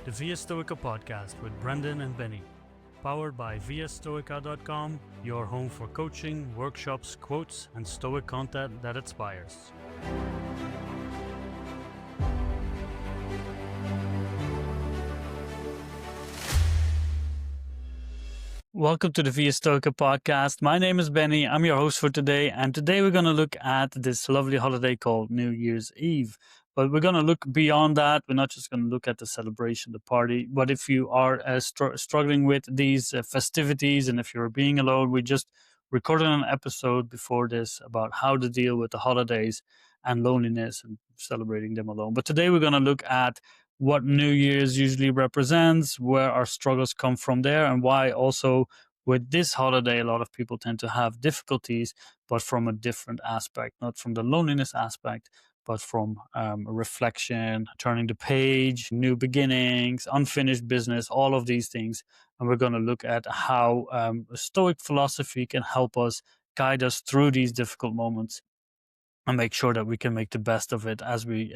the Via Stoica podcast with Brendan and Benny, powered by viastoica.com, your home for coaching, workshops, quotes, and Stoic content that inspires. Welcome to the Via Stoica podcast. My name is Benny. I'm your host for today. And today we're going to look at this lovely holiday called New Year's Eve. But we're going to look beyond that. We're not just going to look at the celebration, the party. But if you are struggling with these festivities and if you're being alone, we just recorded an episode before this about how to deal with the holidays and loneliness and celebrating them alone. But today we're going to look at what New Year's usually represents, where our struggles come from there, and why also with this holiday, a lot of people tend to have difficulties, but from a different aspect, not from the loneliness aspect, but from reflection, turning the page, new beginnings, unfinished business, all of these things. And we're going to look at how Stoic philosophy can help us guide us through these difficult moments and make sure that we can make the best of it as we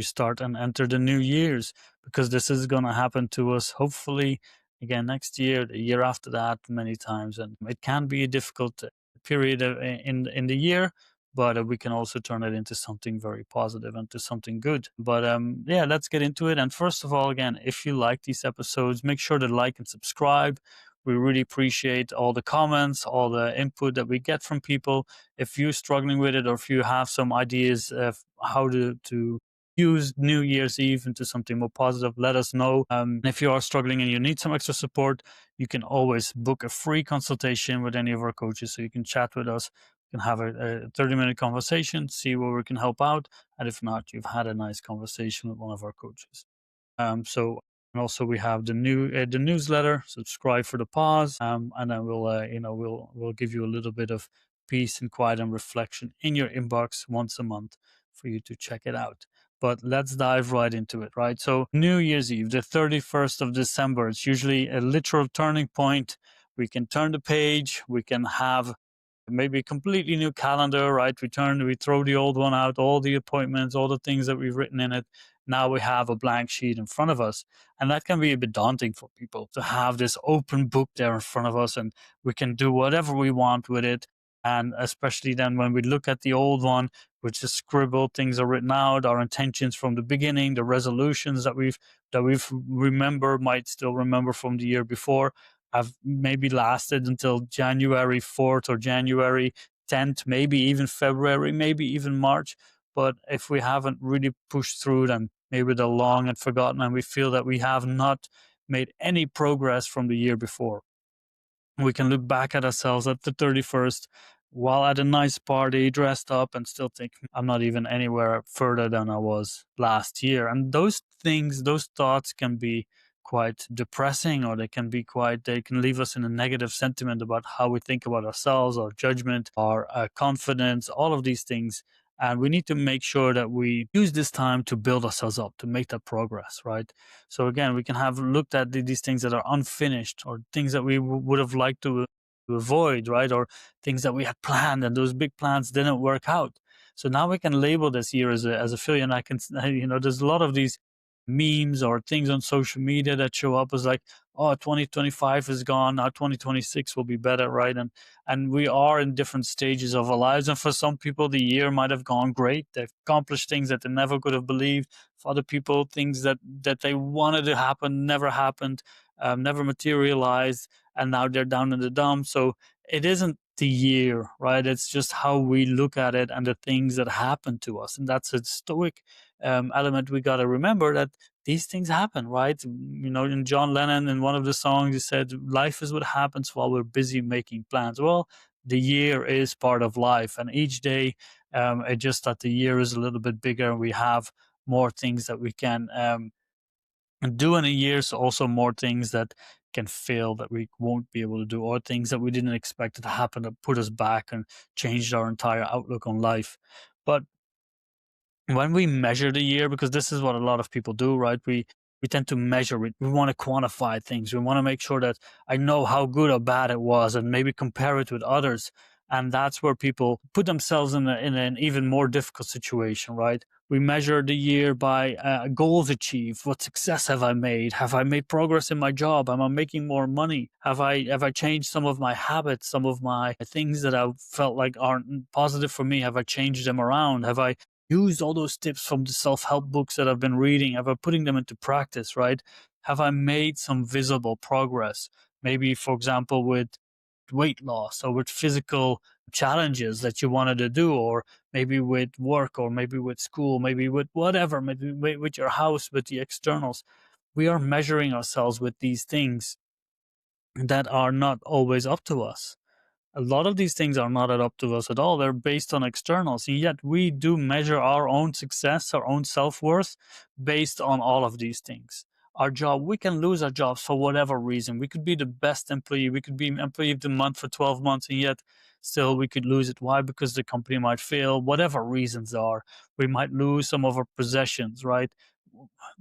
start and enter the new years, because this is going to happen to us hopefully again next year, the year after that, many times, and it can be a difficult period in the year, but we can also turn it into something very positive and to something good. But yeah, let's get into it. And first of all, again, if you like these episodes, make sure to like and subscribe. We really appreciate all the comments, all the input that we get from people. If you're struggling with it, or if you have some ideas of how to use New Year's Eve into something more positive, let us know. If you are struggling and you need some extra support, you can always book a free consultation with any of our coaches. So you can chat with us, you can have a 30-minute conversation, see where we can help out. And if not, you've had a nice conversation with one of our coaches. And also we have the newsletter. Subscribe for the pause, and then we'll give you a little bit of peace and quiet and reflection in your inbox once a month for you to check it out. But let's dive right into it, right? So New Year's Eve, the 31st of December, it's usually a literal turning point. We can turn the page. We can have maybe a completely new calendar, right? We throw the old one out, all the appointments, all the things that we've written in it. Now we have a blank sheet in front of us. And that can be a bit daunting for people to have this open book there in front of us, and we can do whatever we want with it. And especially then when we look at the old one, which is scribbled, things are written out, our intentions from the beginning, the resolutions that we've might still remember from the year before, have maybe lasted until January 4th or January 10th, maybe even February, maybe even March. But if we haven't really pushed through them, maybe they're long and forgotten, and we feel that we have not made any progress from the year before. We can look back at ourselves at the 31st while at a nice party, dressed up, and still think, I'm not even anywhere further than I was last year. And those thoughts can be quite depressing, or they can leave us in a negative sentiment about how we think about ourselves, our judgment, our confidence, all of these things. And we need to make sure that we use this time to build ourselves up, to make that progress, right? So again, we can have looked at these things that are unfinished, or things that we would have liked to avoid, right? Or things that we had planned and those big plans didn't work out. So now we can label this year as a failure. And I can, there's a lot of these memes or things on social media that show up as like, oh, 2025 is gone, now 2026 will be better, right? And we are in different stages of our lives, and for some people the year might have gone great. They've accomplished things that they never could have believed. For other people, things that they wanted to happen never happened, never materialized, and now they're down in the dumps. So it isn't the year, right? It's just how we look at it and the things that happen to us. And that's a Stoic element. We got to remember that these things happen, right? In John Lennon, in one of the songs, he said, life is what happens while we're busy making plans. Well, the year is part of life, and each day, it's just that the year is a little bit bigger, and we have more things that we can do in a year. So also more things that can fail that we won't be able to do, or things that we didn't expect to happen that put us back and changed our entire outlook on life. But when we measure the year, because this is what a lot of people do, right? We tend to measure it. We want to quantify things. We want to make sure that I know how good or bad it was, and maybe compare it with others. And that's where people put themselves in an even more difficult situation, right? We measure the year by goals achieved. What success have I made? Have I made progress in my job? Am I making more money? Have I changed some of my habits, some of my things that I felt like aren't positive for me? Have I changed them around? Have I used all those tips from the self-help books that I've been reading? Have I putting them into practice, right? Have I made some visible progress? Maybe, for example, with weight loss or with physical challenges that you wanted to do, or maybe with work, or maybe with school, maybe with whatever, maybe with your house, with the externals. We are measuring ourselves with these things that are not always up to us. A lot of these things are not up to us at all. They're based on externals. And yet we do measure our own success, our own self-worth based on all of these things. Our job, we can lose our jobs for whatever reason. We could be the best employee. We could be employee of the month for 12 months, and yet still we could lose it. Why? Because the company might fail, whatever reasons are. We might lose some of our possessions, right?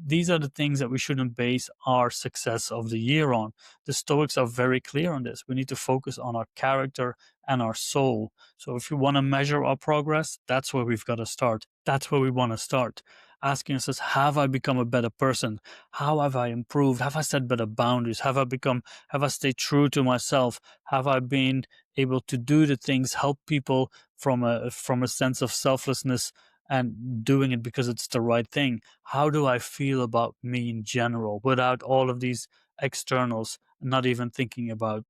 These are the things that we shouldn't base our success of the year on. The Stoics are very clear on this. We need to focus on our character and our soul. So if we want to measure our progress, that's where we've got to start. That's where we want to start. Asking ourselves, have I become a better person? How have I improved? Have I set better boundaries? Have I stayed true to myself? Have I been able to do the things, help people from a sense of selflessness and doing it because it's the right thing? How do I feel about me in general without all of these externals, not even thinking about,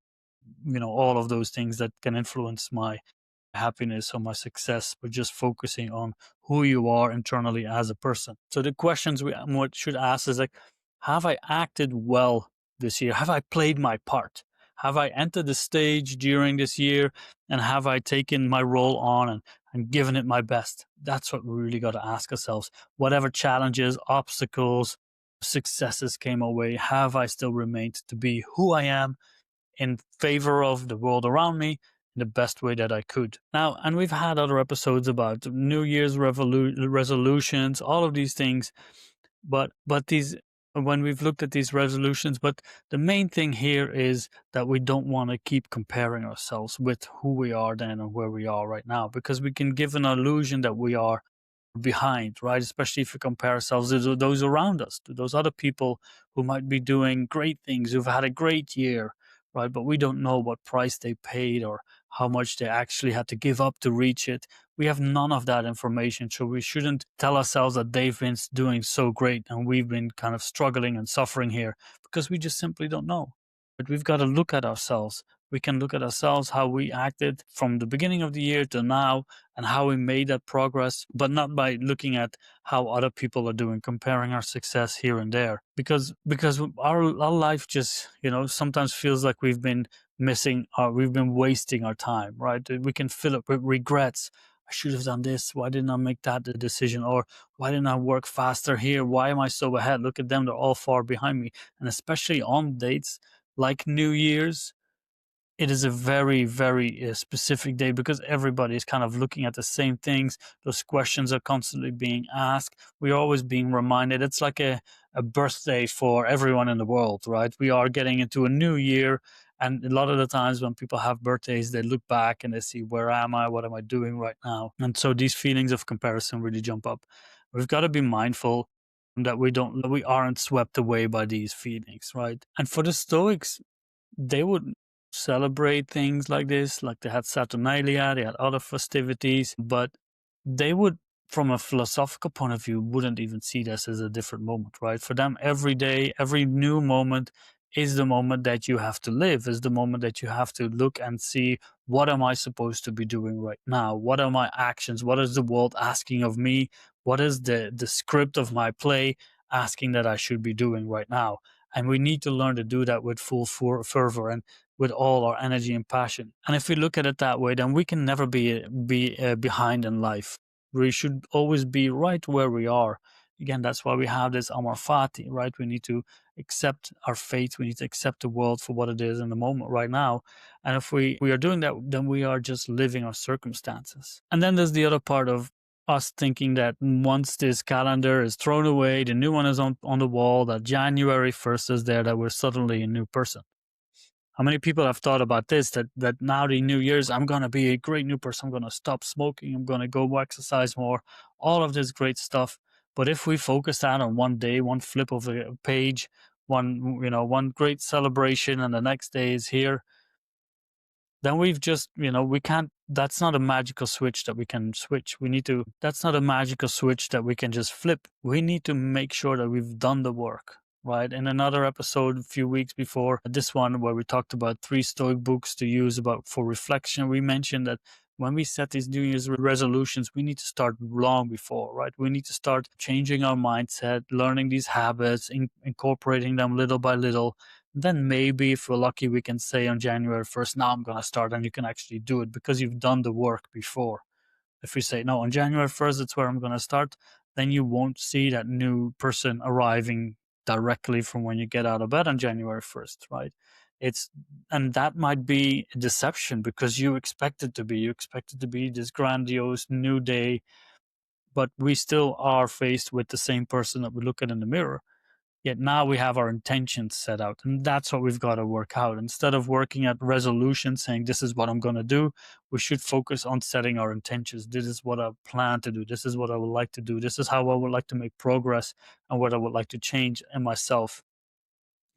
all of those things that can influence my happiness or my success, but just focusing on who you are internally as a person. So the questions we should ask is like, have I acted well this year? Have I played my part? Have I entered the stage during this year, and have I taken my role on and given it my best? That's what we really got to ask ourselves. Whatever challenges, obstacles, successes came our way, have I still remained to be who I am in favor of the world around me in the best way that I could? Now, and we've had other episodes about New Year's resolutions, all of these things, but these, when we've looked at these resolutions, but the main thing here is that we don't want to keep comparing ourselves with who we are then and where we are right now, because we can give an illusion that we are behind, right? Especially if we compare ourselves to those around us, to those other people who might be doing great things, who've had a great year, right? But we don't know what price they paid or how much they actually had to give up to reach it. We have none of that information. So we shouldn't tell ourselves that they've been doing so great and we've been kind of struggling and suffering here, because we just simply don't know. But we've got to look at ourselves. We can look at ourselves, how we acted from the beginning of the year to now, and how we made that progress, but not by looking at how other people are doing, comparing our success here and there. Because our life just, sometimes feels like we've been wasting our time, right? We can fill it with regrets. I should have done this. Why didn't I make that the decision? Or why didn't I work faster here? Why am I so ahead? Look at them. They're all far behind me. And especially on dates like New Year's, it is a very, very specific day, because everybody is kind of looking at the same things. Those questions are constantly being asked. We're always being reminded. It's like a birthday for everyone in the world, right? We are getting into a new year. And a lot of the times when people have birthdays, they look back and they see, where am I? What am I doing right now? And so these feelings of comparison really jump up. We've got to be mindful that we aren't swept away by these feelings, right? And for the Stoics, they would celebrate things like this, like they had Saturnalia, they had other festivities, but they would, from a philosophical point of view, wouldn't even see this as a different moment, right? For them, every day, every new moment is the moment that you have to live, is the moment that you have to look and see, what am I supposed to be doing right now? What are my actions? What is the world asking of me? What is the script of my play asking that I should be doing right now? And we need to learn to do that with full fervor and with all our energy and passion. And if we look at it that way, then we can never be behind in life. We should always be right where we are. Again, that's why we have this amor fati, right? We need to accept our fate. We need to accept the world for what it is in the moment right now. And if we are doing that, then we are just living our circumstances. And then there's the other part of us thinking that once this calendar is thrown away, the new one is on the wall, that January 1st is there, that we're suddenly a new person. How many people have thought about this, that now the New Year's, I'm going to be a great new person. I'm going to stop smoking. I'm going to go exercise more. all of this great stuff. But if we focus that on one day, one flip of a page, one great celebration, and the next day is here, then we've just, we can't, that's not a magical switch that we can switch. That's not a magical switch that we can just flip. We need to make sure that we've done the work, right? In another episode a few weeks before this one, where we talked about 3 Stoic books to use for reflection, we mentioned that when we set these New Year's resolutions, we need to start long before, right? We need to start changing our mindset, learning these habits, incorporating them little by little. Then maybe if we're lucky, we can say on January 1st, now I'm going to start, and you can actually do it because you've done the work before. If we say, no, on January 1st, that's where I'm going to start, then you won't see that new person arriving directly from when you get out of bed on January 1st, right? And that might be a deception because you expect it to be this grandiose new day, but we still are faced with the same person that we look at in the mirror. Yet now we have our intentions set out, and that's what we've got to work out. Instead of working at resolutions saying, this is what I'm going to do, we should focus on setting our intentions. This is what I plan to do. This is what I would like to do. This is how I would like to make progress and what I would like to change in myself.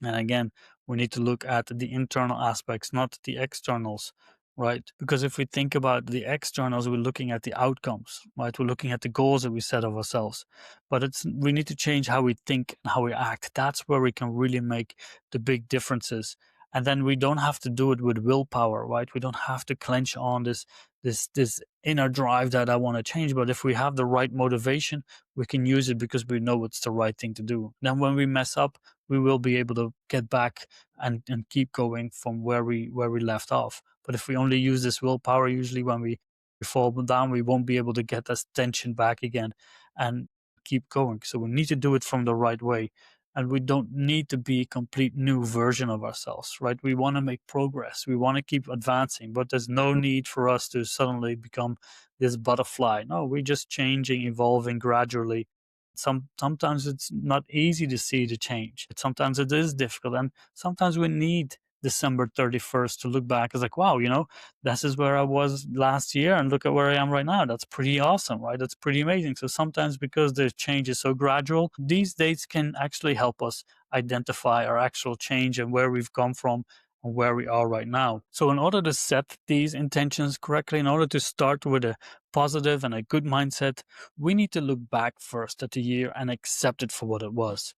And again, we need to look at the internal aspects, not the externals, right? Because if we think about the externals, we're looking at the outcomes, right? We're looking at the goals that we set of ourselves. But we need to change how we think and how we act. That's where we can really make the big differences. And then we don't have to do it with willpower, right? We don't have to clench on this inner drive that I want to change. But if we have the right motivation, we can use it because we know it's the right thing to do. Then when we mess up, we will be able to get back and keep going from where we left off. But if we only use this willpower, usually when we fall down, we won't be able to get that tension back again and keep going. So we need to do it from the right way. And we don't need to be a complete new version of ourselves, right? We want to make progress. We want to keep advancing, but there's no need for us to suddenly become this butterfly. No, we're just changing, evolving gradually. Sometimes it's not easy to see the change. Sometimes it is difficult, and sometimes we need December 31st to look back as like, wow, this is where I was last year, and look at where I am right now. That's pretty awesome, right? That's pretty amazing. So sometimes, because the change is so gradual, these dates can actually help us identify our actual change and where we've come from and where we are right now. So in order to set these intentions correctly, in order to start with a positive and a good mindset, we need to look back first at the year and accept it for what it was,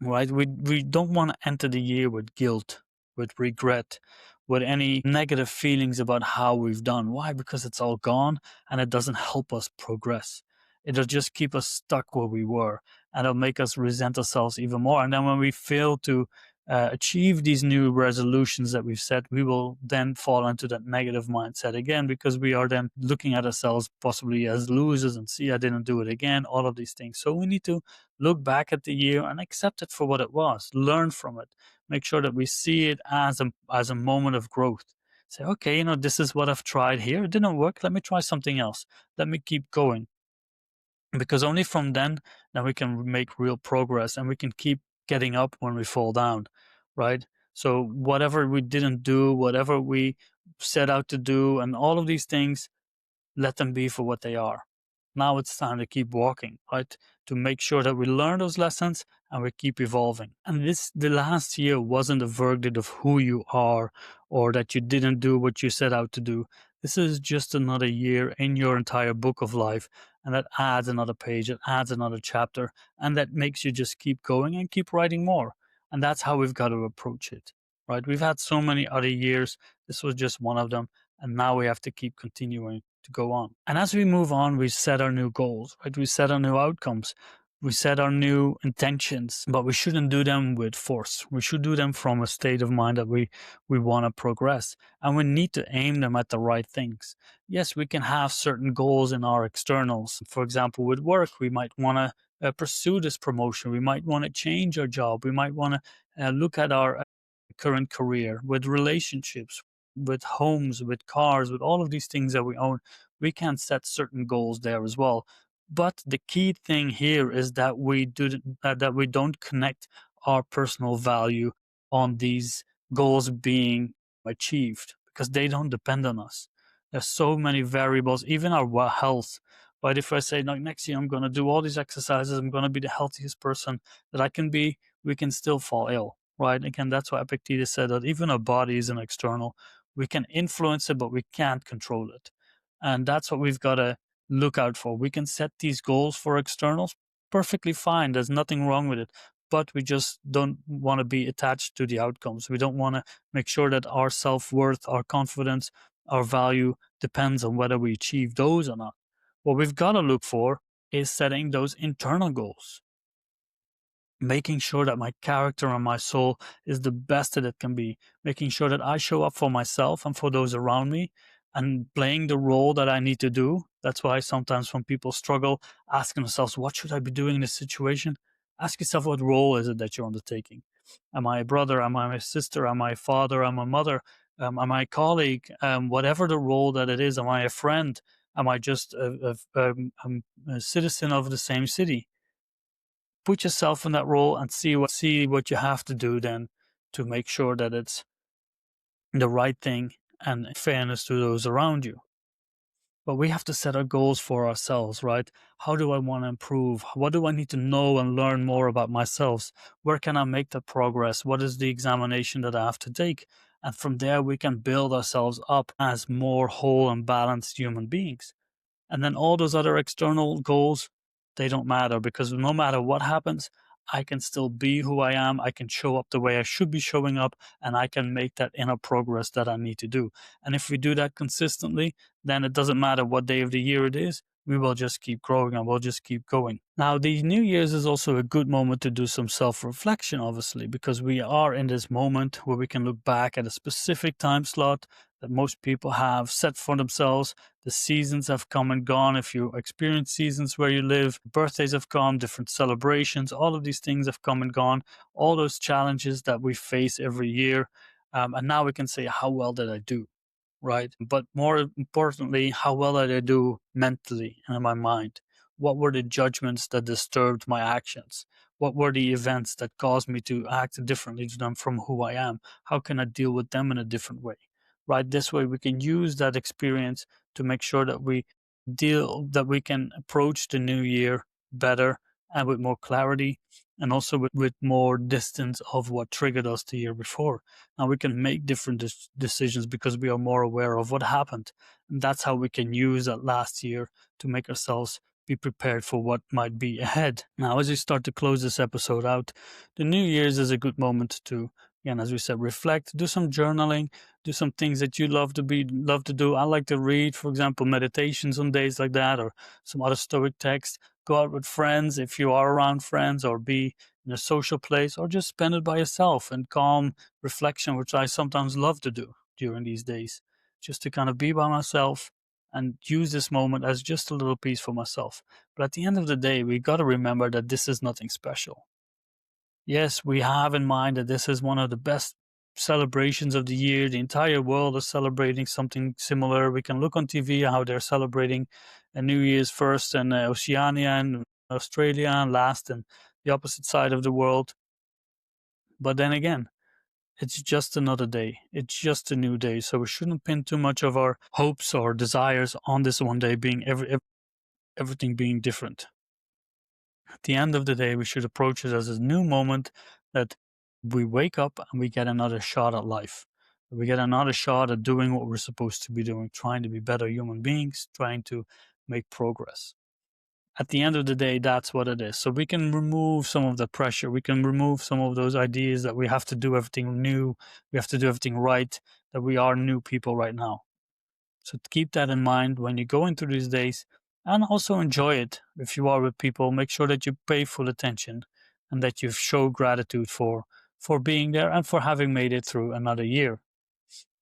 right? We don't want to enter the year with guilt, with regret, with any negative feelings about how we've done. Why? Because it's all gone and it doesn't help us progress. It'll just keep us stuck where we were, and it'll make us resent ourselves even more. And then when we fail to achieve these new resolutions that we've set, we will then fall into that negative mindset again, because we are then looking at ourselves possibly as losers and see, I didn't do it again, all of these things. So we need to look back at the year and accept it for what it was, learn from it, make sure that we see it as a moment of growth. Say, okay, this is what I've tried here. It didn't work. Let me try something else. Let me keep going. Because only from then we can make real progress, and we can keep getting up when we fall down, right? So whatever we didn't do, whatever we set out to do, and all of these things, let them be for what they are. Now it's time to keep walking, right? To make sure that we learn those lessons and we keep evolving. And the last year wasn't a verdict of who you are or that you didn't do what you set out to do. This is just another year in your entire book of life. And that adds another page, it adds another chapter, and that makes you just keep going and keep writing more. And that's how we've got to approach it, right? We've had so many other years. This was just one of them. And now we have to keep continuing to go on. And as we move on, we set our new goals, right? We set our new outcomes. We set our new intentions, but we shouldn't do them with force. We should do them from a state of mind that we want to progress. And we need to aim them at the right things. Yes, we can have certain goals in our externals. For example, with work, we might want to pursue this promotion. We might want to change our job. We might want to look at our current career. With relationships, with homes, with cars, with all of these things that we own, we can set certain goals there as well. But the key thing here is that we don't connect our personal value on these goals being achieved, because they don't depend on us. There's so many variables, even our health. But if I say, like, next year I'm going to do all these exercises, I'm going to be the healthiest person that I can be, we can still fall ill, right? Again, that's why Epictetus said that even our body is an external. We can influence it, but we can't control it. And that's what we've got to look out for. We can set these goals for externals perfectly fine. There's nothing wrong with it. But we just don't want to be attached to the outcomes. We don't want to make sure that our self worth, our confidence, our value depends on whether we achieve those or not. What we've got to look for is setting those internal goals, making sure that my character and my soul is the best that it can be, making sure that I show up for myself and for those around me and playing the role that I need to do. That's why sometimes when people struggle, asking themselves, what should I be doing in this situation? Ask yourself, what role is it that you're undertaking? Am I a brother? Am I a sister? Am I a father? Am I a mother? Am I a colleague? Whatever the role that it is, am I a friend? Am I just a citizen of the same city? Put yourself in that role and see what you have to do then to make sure that it's the right thing and fairness to those around you. But we have to set our goals for ourselves, right? How do I want to improve? What do I need to know and learn more about myself? Where can I make that progress? What is the examination that I have to take? And from there, we can build ourselves up as more whole and balanced human beings. And then all those other external goals, they don't matter, because no matter what happens, I can still be who I am. I can show up the way I should be showing up, and I can make that inner progress that I need to do. And if we do that consistently, then it doesn't matter what day of the year it is. We will just keep growing and we'll just keep going. Now, the New Year's is also a good moment to do some self reflection, obviously, because we are in this moment where we can look back at a specific time slot that most people have set for themselves. The seasons have come and gone. If you experience seasons where you live, birthdays have come, different celebrations, all of these things have come and gone, all those challenges that we face every year. And now we can say, how well did I do? Right? But more importantly, how well did I do mentally and in my mind? What were the judgments that disturbed my actions? What were the events that caused me to act differently to them from who I am? How can I deal with them in a different way? Right? This way we can use that experience to make sure that we can approach the new year better and with more clarity, and also with more distance of what triggered us the year before. Now we can make different decisions because we are more aware of what happened. And that's how we can use that last year to make ourselves be prepared for what might be ahead. Now, as we start to close this episode out, the New Year's is a good moment to, again, as we said, reflect, do some journaling, do some things that you love to do. I like to read, for example, meditations on days like that, or some other Stoic text. Go out with friends if you are around friends, or be in a social place, or just spend it by yourself in calm reflection, which I sometimes love to do during these days, just to kind of be by myself and use this moment as just a little piece for myself. But at the end of the day, we got to remember that this is nothing special. Yes, we have in mind that this is one of the best celebrations of the year. The entire world is celebrating something similar. We can look on TV how they're celebrating a New Year's first in Oceania and Australia, and last in the opposite side of the world. But then again, it's just another day. It's just a new day. So we shouldn't pin too much of our hopes or desires on this one day being everything being different. At the end of the day, we should approach it as a new moment that we wake up and we get another shot at life. We get another shot at doing what we're supposed to be doing, trying to be better human beings, trying to make progress. At the end of the day, that's what it is. So we can remove some of the pressure. We can remove some of those ideas that we have to do everything new, we have to do everything right, that we are new people right now. So keep that in mind when you go into these days, and also enjoy it. If you are with people, make sure that you pay full attention and that you show gratitude for being there and for having made it through another year.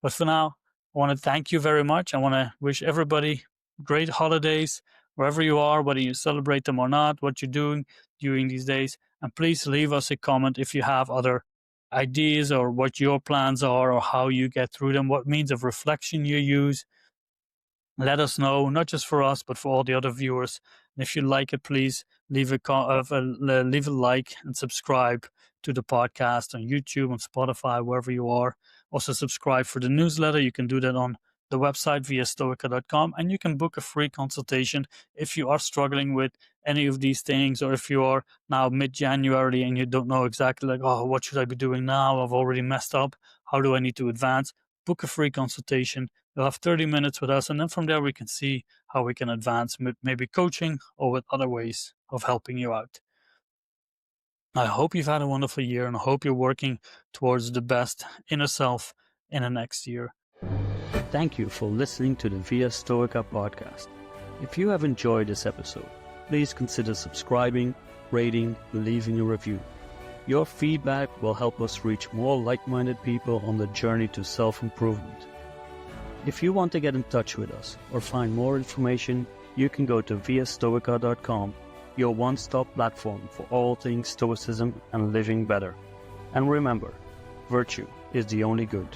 But for now, I want to thank you very much. I want to wish everybody great holidays wherever you are, whether you celebrate them or not, what you're doing during these days. And please leave us a comment if you have other ideas or what your plans are or how you get through them, what means of reflection you use. Let us know, not just for us, but for all the other viewers. And if you like it, please leave a like and subscribe to the podcast on YouTube, on Spotify, wherever you are. Also subscribe for the newsletter. You can do that on the website via Stoica.com, and you can book a free consultation if you are struggling with any of these things, or if you are now mid-January and you don't know exactly like, oh, what should I be doing now? I've already messed up. How do I need to advance? Book a free consultation. You'll have 30 minutes with us, and then from there we can see how we can advance with maybe coaching or with other ways of helping you out. I hope you've had a wonderful year, and I hope you're working towards the best inner self in the next year. Thank you for listening to the Via Stoica podcast. If you have enjoyed this episode, please consider subscribing, rating, and leaving a review. Your feedback will help us reach more like-minded people on the journey to self-improvement. If you want to get in touch with us or find more information, you can go to viastoica.com, your one-stop platform for all things Stoicism and living better. And remember, virtue is the only good.